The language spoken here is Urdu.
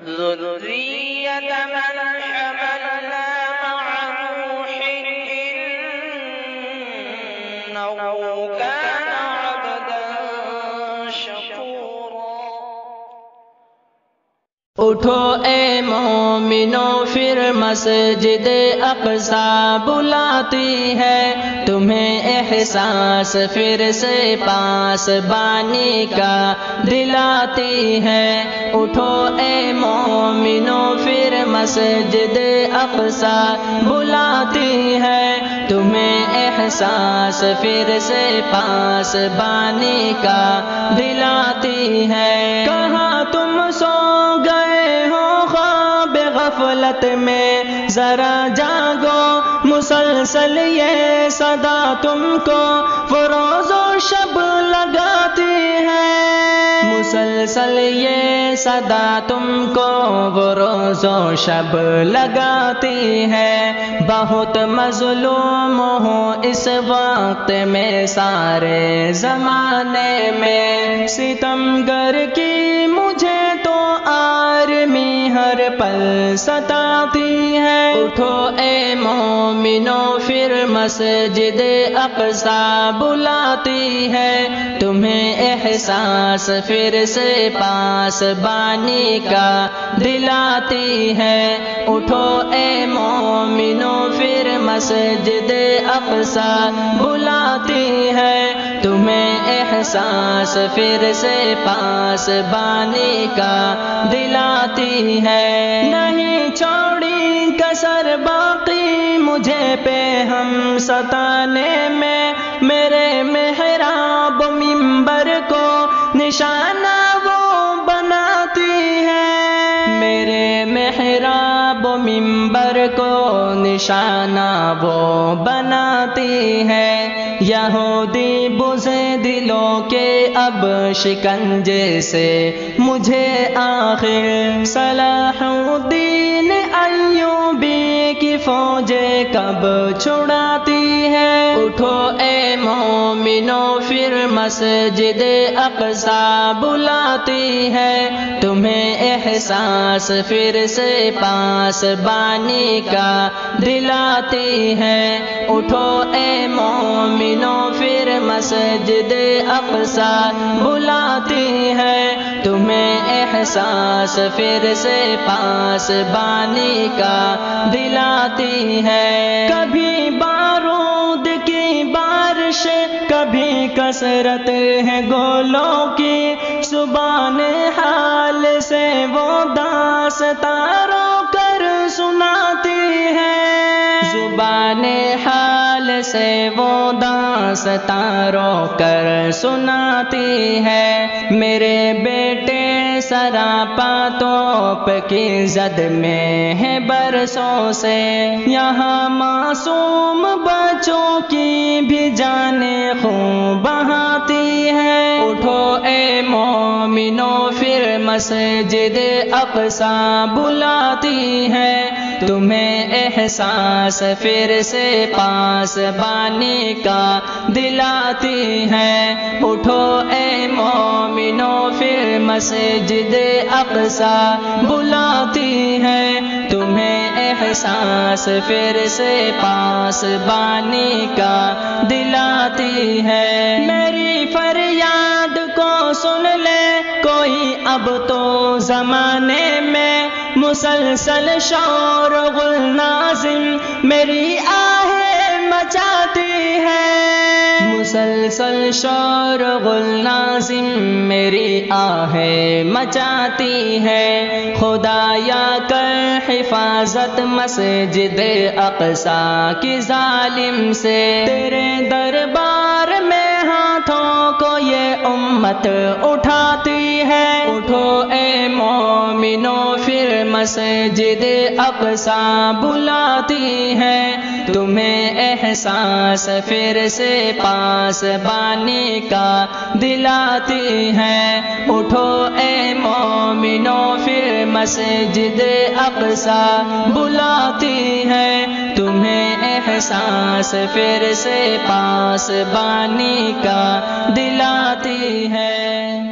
ذریة من حملنا مع نوح إنه كان عبدا شكورا۔ اٹھو اے مومنوں پھر مسجد اقصی بلاتی ہے تمہیں احساس پھر سے پاس بانی کا دلاتی ہے۔ اٹھو اے مومنوں پھر مسجد اقصی بلاتی ہے تمہیں احساس پھر سے پاس بانی کا دلاتی ہے۔ کہاں تم سو گئے ہو خواب غفلت میں ذرا جاگو، مسلسل یہ صدا تم کو وہ روز و شب لگاتی ہے، مسلسل یہ صدا تم کو وہ روز و شب لگاتی ہے۔ بہت مظلوم ہوں اس وقت میں سارے زمانے میں، ستمگر کی مجھے تو آرمی ہر پل ستاتی ہے۔ اٹھو اے مومنوں پھر مسجد اقصی بلاتی ہے تمہیں احساس پھر سے پاس بانی کا دلاتی ہے۔ اٹھو اے مومنوں پھر مسجد اقصی بلاتی ہے تمہیں احساس پھر سے پاس بانی کا دلاتی ہے۔ نہیں چھوڑی کسر باقی مجھے پہ ہم ستانے میں، میرے محراب منبر کو نشانہ وہ بناتی ہے، میرے محراب منبر کو نشانہ وہ بناتی ہے۔ یہودی بزے دلوں کے اب شکنجے سے مجھے آخر صلاح الدین ایوبی کی فوجیں کب چھڑاتی ہے۔ اٹھو اے مومنوں پھر مسجد اقصی بلاتی ہے تمہیں احساس پھر سے پاس بانی کا دلاتی ہے۔ اٹھو اے مومنوں پھر مسجد اقصی بلاتی ہے تمہیں احساس پھر سے پاس بانی کا دلاتی ہے۔ کبھی بارود کی بارش، کبھی کثرت ہے گولوں کی، زبان حال سے وہ داستاں رو کر سناتی ہے، زبان حال سے وہ داستاں رو کر سناتی ہے۔ میرے بیٹے سراپا توپ کی زد میں ہے برسوں سے، یہاں معصوم بچوں کی بھی جانیں خون بہاتی ہے۔ اٹھو اے مومنوں پھر مسجد اقصی بلاتی ہے تمہیں احساس پھر سے پاس بانی کا دلاتی ہے۔ اٹھو اے مومنوں پھر مسجد اقصی بلاتی ہے تمہیں احساس پھر سے پاس بانی کا دلاتی ہے۔ میری فریاد کو سن لے کوئی اب تو زمانے میں، مسلسل شور غل ناظم میری آہیں مچاتی ہے، مسلسل شور غل ناظم میری آہیں مچاتی ہے۔ خدایا کر حفاظت مسجد اقصی کی ظالم سے، تیرے دربار میں ہاتھوں کو یہ امت اٹھاتی ہے۔ اٹھو اے مومنوں پھر مسجد اقصی بلاتی ہے تمہیں احساس پھر سے پاس بانی کا دلاتی ہے۔ اٹھو اے مومنوں پھر مسجد اقصی بلاتی ہے تمہیں احساس پھر سے پاس بانی کا دلاتی ہے۔